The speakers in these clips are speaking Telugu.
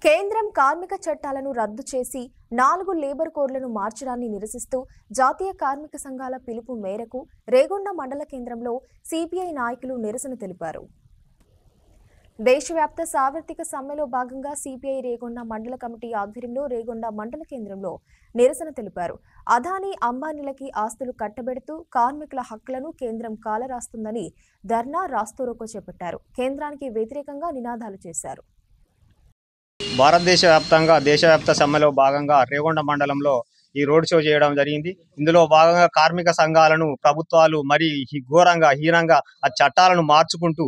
కేంద్రం కార్మిక చట్టాలను రద్దు చేసి 4 లేబర్ కోడ్లను మార్చడాన్ని నిరసిస్తూ జాతీయ కార్మిక సంఘాల పిలుపు మేరకు రేగొండ మండల కేంద్రంలో సిపిఐ నాయకులు నిరసన తెలిపారు. దేశవ్యాప్త సార్వత్రిక సమ్మెలో భాగంగా సిపిఐ రేగొండ మండల కమిటీ ఆధ్వర్యంలో రేగొండ మండల కేంద్రంలో నిరసన తెలిపారు. అదానీ అంబానీలకి ఆస్తులు కట్టబెడుతూ కార్మికుల హక్కులను కేంద్రం కాలరాస్తుందని ధర్నా రాస్తారోకో చేపట్టారు. కేంద్రానికి వ్యతిరేకంగా నినాదాలు చేశారు. భారతదేశ వ్యాప్తంగా దేశవ్యాప్త సమ్మెలో భాగంగా రేగొండ మండలంలో ఈ రోడ్ షో చేయడం జరిగింది. ఇందులో భాగంగా కార్మిక సంఘాలను ప్రభుత్వాలు మరి ఘోరంగా హీనంగా ఆ చట్టాలను మార్చుకుంటూ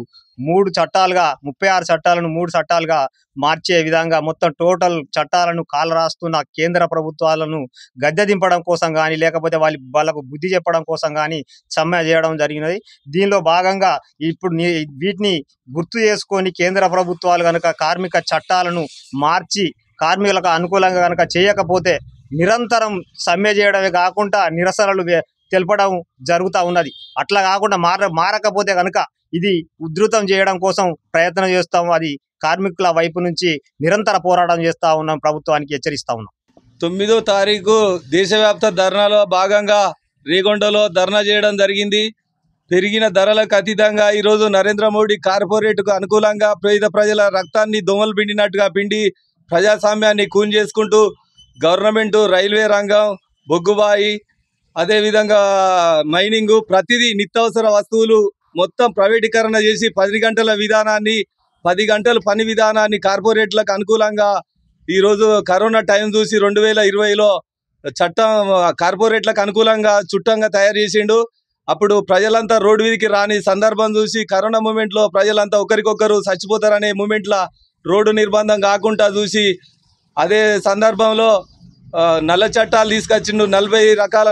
3 చట్టాలుగా 36 చట్టాలను 3 చట్టాలుగా మార్చే విధంగా మొత్తం టోటల్ చట్టాలను కాలరాస్తున్న కేంద్ర ప్రభుత్వాలను గద్దె దింపడం కోసం కానీ లేకపోతే వాళ్ళకు బుద్ధి చెప్పడం కోసం కానీ సమ్మె చేయడం జరిగినది. దీనిలో భాగంగా ఇప్పుడు వీటిని గుర్తు చేసుకొని కేంద్ర ప్రభుత్వాలు కనుక కార్మిక చట్టాలను మార్చి కార్మికులకు అనుకూలంగా కనుక చేయకపోతే నిరంతరం సమ్మె చేయడమే కాకుండా నిరసనలు తెలపడం జరుగుతూ ఉన్నది. అట్లా కాకుండా మారకపోతే కనుక ఇది ఉధృతం చేయడం కోసం ప్రయత్నం చేస్తాము. అది కార్మికుల వైపు నుంచి నిరంతర పోరాటం చేస్తూ ఉన్నాం, ప్రభుత్వానికి హెచ్చరిస్తూ ఉన్నాం. 9వ తారీఖు దేశవ్యాప్త ధర్నాలో భాగంగా రేగొండలో ధర్నా చేయడం జరిగింది. పెరిగిన ధరలకు అతీతంగా ఈరోజు నరేంద్ర మోడీ కార్పొరేట్కు అనుకూలంగా పేద ప్రజల రక్తాన్ని దోమలు పిండినట్టుగా పిండి ప్రజాస్వామ్యాన్ని కూని చేసుకుంటూ గవర్నమెంటు రైల్వే రంగం, బొగ్గుబాయి, అదేవిధంగా మైనింగు, ప్రతిదీ నిత్యావసర వస్తువులు మొత్తం ప్రైవేటీకరణ చేసి 10 గంటల విధానాన్ని 10 గంటల పని విధానాన్ని కార్పొరేట్లకు అనుకూలంగా ఈరోజు కరోనా టైం చూసి 2020లో చట్టం కార్పొరేట్లకు అనుకూలంగా చుట్టంగా తయారు చేసిండు. అప్పుడు ప్రజలంతా రోడ్డు మీదకి రాని సందర్భం చూసి కరోనా మూమెంట్లో ప్రజలంతా ఒకరికొకరు చచ్చిపోతారనే మూమెంట్లో రోడ్డు నిర్బంధం కాకుండా చూసి అదే సందర్భంలో నల్ల చట్టాలు తీసుకొచ్చిండు. 40 రకాల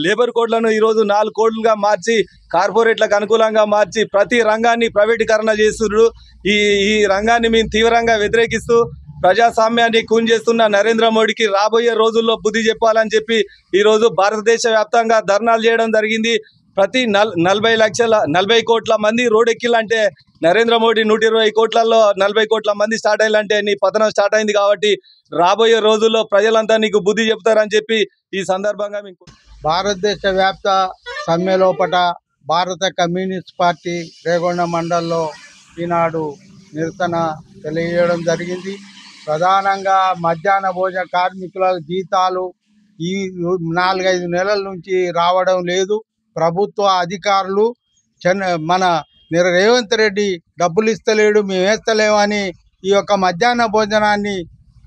లేబర్ కోడ్లను ఈరోజు 4 కోడ్లుగా మార్చి కార్పొరేట్లకు అనుకూలంగా మార్చి ప్రతి రంగాన్ని ప్రైవేటీకరణ చేస్తున్నారు. ఈ రంగాన్ని మేము తీవ్రంగా వ్యతిరేకిస్తూ ప్రజాస్వామ్యాన్ని కూని చేస్తున్న నరేంద్ర మోడీకి రాబోయే రోజుల్లో బుద్ధి చెప్పాలని చెప్పి ఈరోజు భారతదేశ వ్యాప్తంగా ధర్నాలు చేయడం జరిగింది. ప్రతి 40 కోట్ల మంది రోడ్ ఎక్కిలంటే నరేంద్ర మోడీ 120 కోట్లలో 40 కోట్ల మంది స్టార్ట్ అయ్యాలంటే నీ పతనం స్టార్ట్ అయింది. కాబట్టి రాబోయే రోజుల్లో ప్రజలంతా నీకు బుద్ధి చెప్తారని చెప్పి ఈ సందర్భంగా మీకు భారతదేశ వ్యాప్త సమ్మె లోపట భారత కమ్యూనిస్ట్ పార్టీ రేగొండ మండలంలో ఈనాడు నిరసన తెలియజేయడం జరిగింది. ప్రధానంగా మధ్యాహ్న భోజన కార్మికుల జీతాలు ఈ 4-5 నెలల నుంచి రావడం లేదు. ప్రభుత్వ అధికారులు మన రేవంత్ రెడ్డి డబ్బులు ఇస్తలేడు, మేము వేస్తలేమని ఈ యొక్క మధ్యాహ్న భోజనాన్ని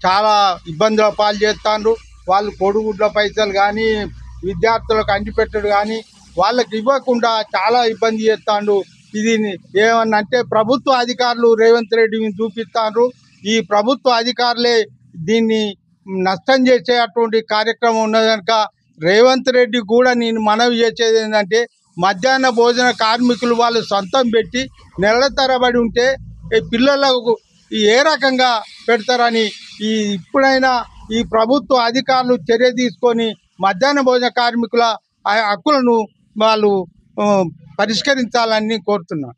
చాలా ఇబ్బందుల పాలు చేస్తాండ్రు. వాళ్ళు కొడుగుడ్ల పైసలు కానీ విద్యార్థులకు అంటిపెట్టడు కానీ వాళ్ళకి ఇవ్వకుండా చాలా ఇబ్బంది చేస్తాండ్రు. ఇది ఏమన్నంటే ప్రభుత్వ అధికారులు రేవంత్ రెడ్డిని చూపిస్తాండ్రు. ఈ ప్రభుత్వ అధికారులే దీన్ని నష్టం చేసేటువంటి కార్యక్రమం ఉన్నది కనుక రేవంత్ రెడ్డి కూడా నేను మనవి చేసేది ఏంటంటే మధ్యాహ్న భోజన కార్మికులు వాళ్ళు సొంతం పెట్టి నెలల తరబడి ఉంటే పిల్లలకు ఏ రకంగా పెడతారని ఇప్పుడైనా ఈ ప్రభుత్వ అధికారులు చర్య తీసుకొని మధ్యాహ్న భోజన కార్మికుల హక్కులను వాళ్ళు పరిష్కరించాలని కోరుతున్నా.